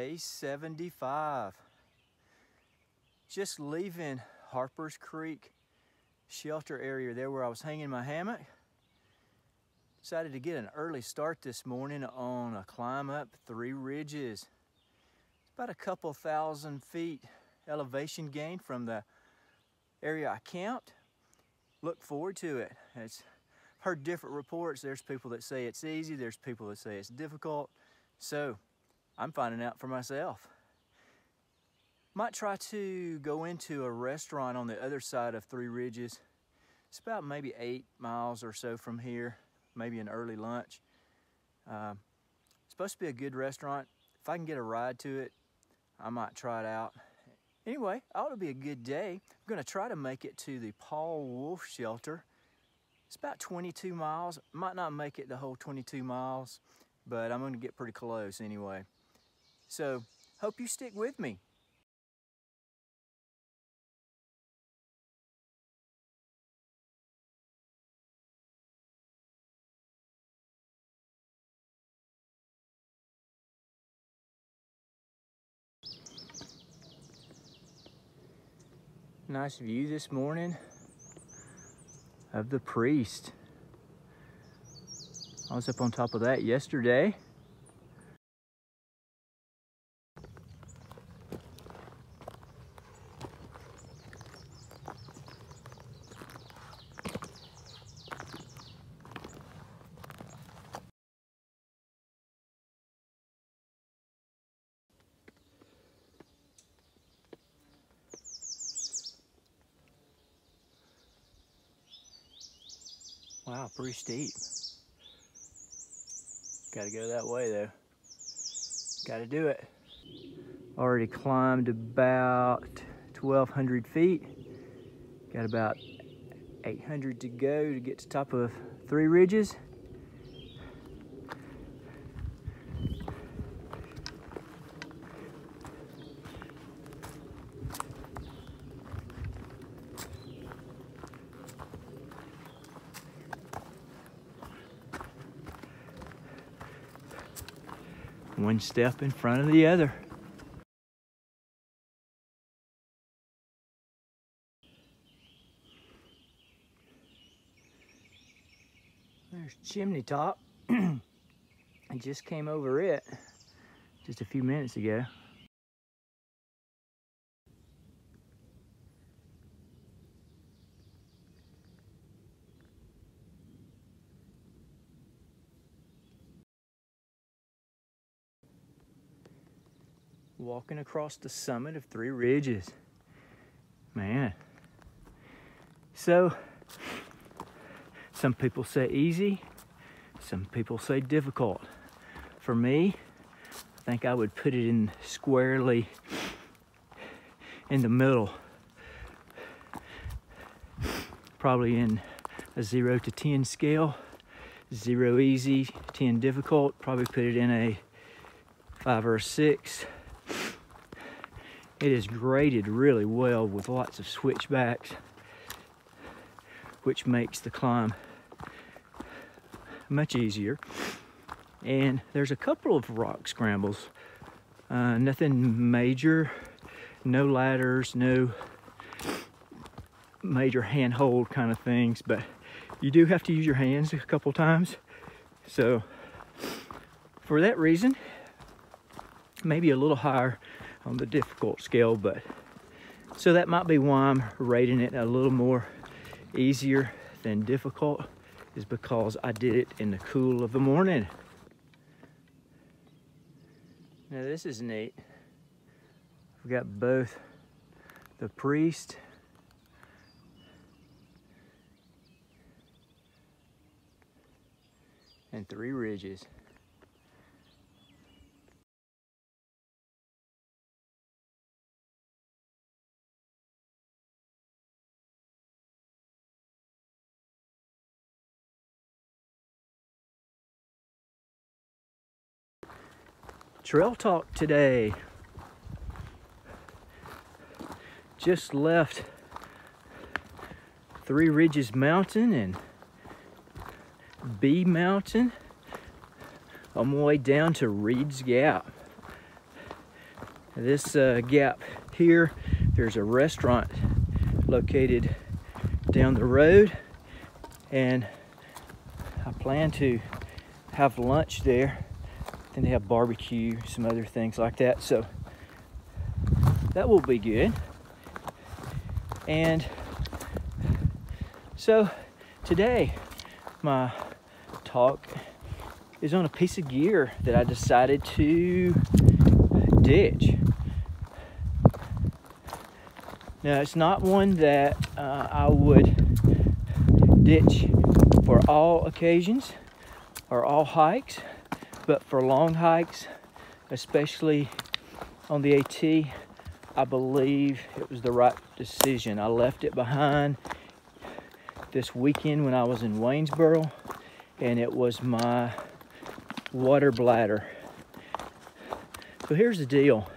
Day 75. Just leaving Harpers Creek shelter area there where I was hanging my hammock. Decided to get an early start this morning on a climb up 3 ridges. It's about a couple thousand feet elevation gain from the area I camped. Look forward to it. I've heard different reports. There's people that say it's easy, there's people that say it's difficult. So I'm finding out for myself. Might try to go into a restaurant on the other side of 3 ridges. It's about maybe 8 miles or so from here, maybe an early lunch. Supposed to be a good restaurant. If I can get a ride to it, I might try it out. Anyway, ought to be a good day. I'm gonna try to make it to the Wolfe shelter. It's about 22 miles. Might not make it the whole 22 miles, but I'm gonna get pretty close anyway. So, hope you stick with me. Nice view this morning of the Priest. I was up on top of that yesterday. Wow, pretty steep. Gotta go that way though. Gotta do it. Already climbed about 1,200 feet. Got about 800 to go to get to top of 3 ridges. One step in front of the other. There's Chimney Top. I just came over it just a few minutes ago. Walking across the summit of 3 ridges. Man. So, some people say easy, some people say difficult. For me, I think I would put it in squarely in the middle. Probably in a 0 to 10 scale. 0 easy, 10 difficult. Probably put it in a 5 or a 6. It is graded really well with lots of switchbacks, which makes the climb much easier. And there's a couple of rock scrambles. Nothing major, no ladders, no major handhold kind of things, but you do have to use your hands a couple times. So for that reason, maybe a little higher on the difficult scale, but so that might be why I'm rating it a little more easier than difficult, is because I did it in the cool of the morning. Now this is neat. We've got both the Priest and 3 ridges. Trail talk today. Just left 3 Ridges Mountain and B Mountain on my way down to Reed's Gap. This gap here, there's a restaurant located down the road, and I plan to have lunch there. Then they have barbecue, some other things like that, so that will be good. And so today my talk is on a piece of gear that I decided to ditch. Now, it's not one that I would ditch for all occasions or all hikes, but for long hikes, especially on the AT, I believe it was the right decision. I left it behind this weekend when I was in Waynesboro, and it was my water bladder. So here's the deal.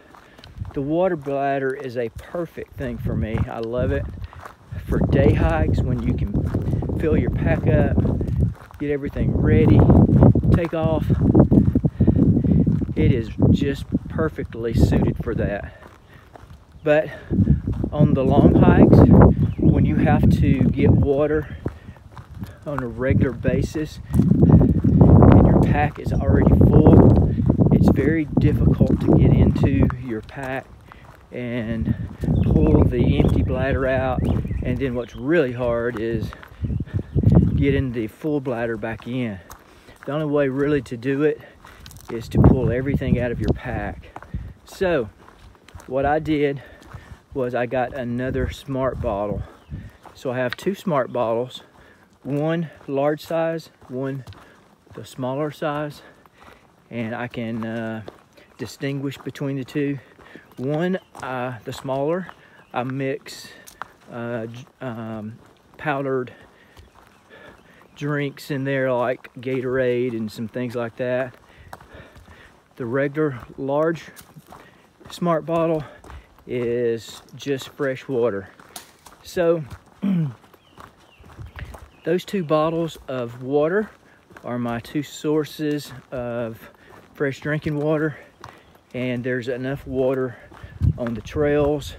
The water bladder is a perfect thing for me. I love it for day hikes when you can fill your pack up, get everything ready, take off. It is just perfectly suited for that. But on the long hikes, when you have to get water on a regular basis and your pack is already full, it's very difficult to get into your pack and pull the empty bladder out. And then what's really hard is getting the full bladder back in. The only way really to do it is to pull everything out of your pack. So what I did was I got another smart bottle. So I have two smart bottles, one large size, one the smaller size, and I can distinguish between the two. One, the smaller, I mix powdered drinks in there like Gatorade and some things like that. The regular large smart bottle is just fresh water. So those two bottles of water are my two sources of fresh drinking water, and there's enough water on the trails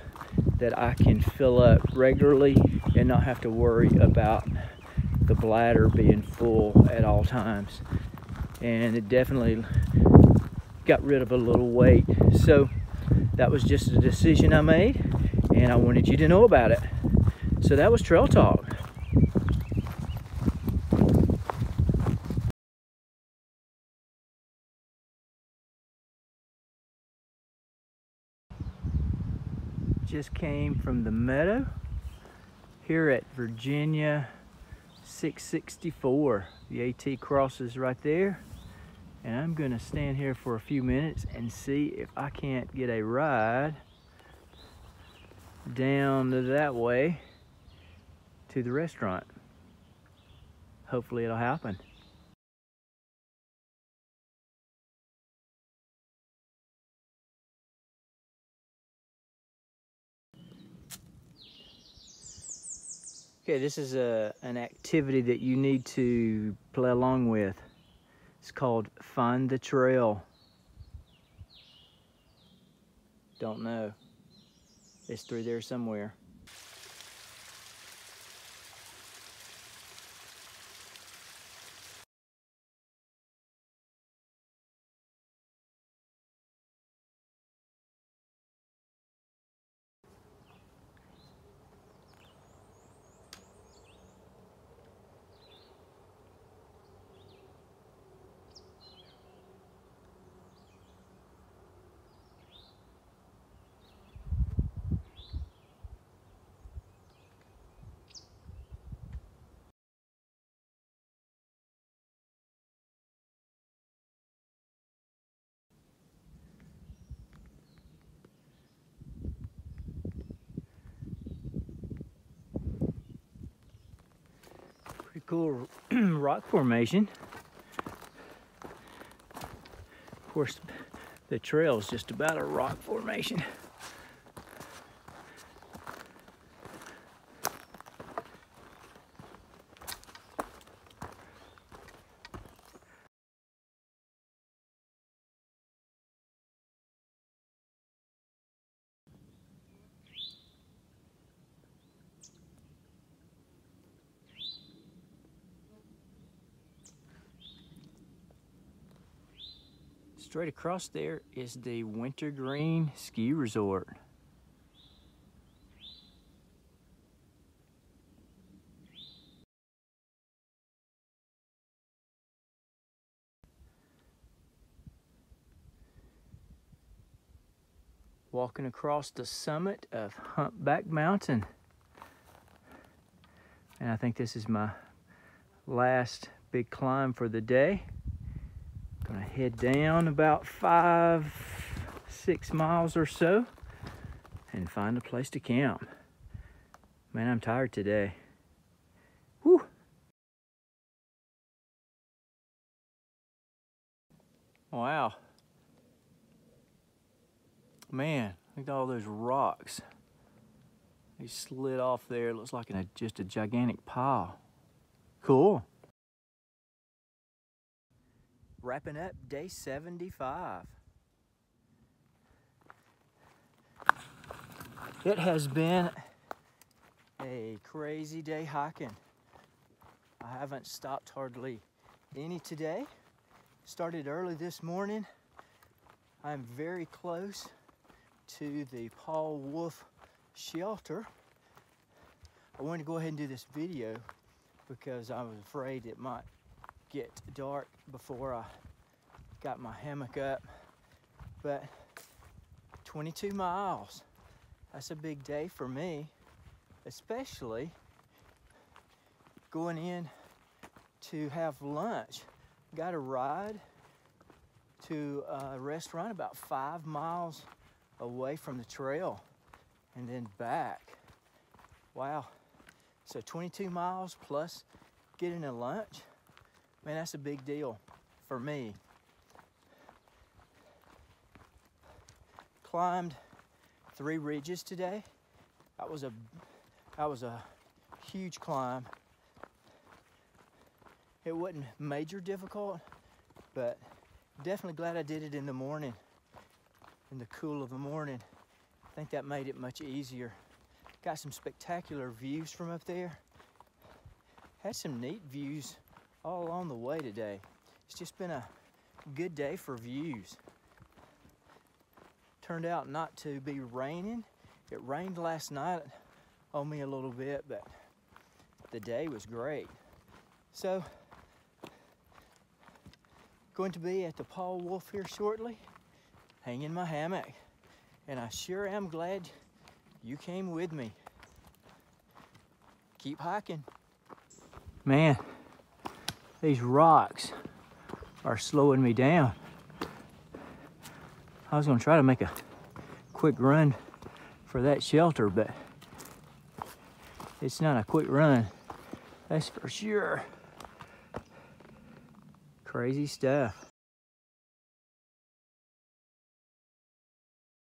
that I can fill up regularly and not have to worry about the bladder being full at all times. And it definitely got rid of a little weight. So that was just a decision I made, and I wanted you to know about it. So that was Trail Talk. Just came from the meadow here at Virginia 664. The AT crosses right there, and I'm gonna stand here for a few minutes and see if I can't get a ride down that way to the restaurant. Hopefully it'll happen. Okay, this is an activity that you need to play along with. It's called Find the Trail. Don't know. It's through there somewhere. Pretty cool rock formation. Of course, the trail is just about a rock formation. Straight across there is the Wintergreen Ski Resort. Walking across the summit of Humpback Mountain. And I think this is my last big climb for the day. Gonna head down about 5-6 miles or so and find a place to camp. Man, I'm tired today. Whew. Wow. Man, look at all those rocks. They slid off there. It looks like just a gigantic pile. Cool. Wrapping up day 75. It has been a crazy day hiking. I haven't stopped hardly any today. Started early this morning. I'm very close to the Wolfe shelter. I wanted to go ahead and do this video because I was afraid it might get dark before I got my hammock up. But 22 miles, that's a big day for me, especially going in to have lunch. Got a ride to a restaurant about 5 miles away from the trail and then back. Wow. So 22 miles plus getting a lunch. Man, that's a big deal for me. Climbed 3 ridges today. That was a huge climb. It wasn't major difficult, but definitely glad I did it in the morning, in the cool of the morning. I think that made it much easier. Got some spectacular views from up there. Had some neat views all along the way today. It's just been a good day for views. Turned out not to be raining. It rained last night on me a little bit, but the day was great. So, going to be at the Wolfe here shortly, hanging my hammock. And I sure am glad you came with me. Keep hiking. Man, these rocks are slowing me down. I was gonna try to make a quick run for that shelter, but it's not a quick run, that's for sure. Crazy stuff.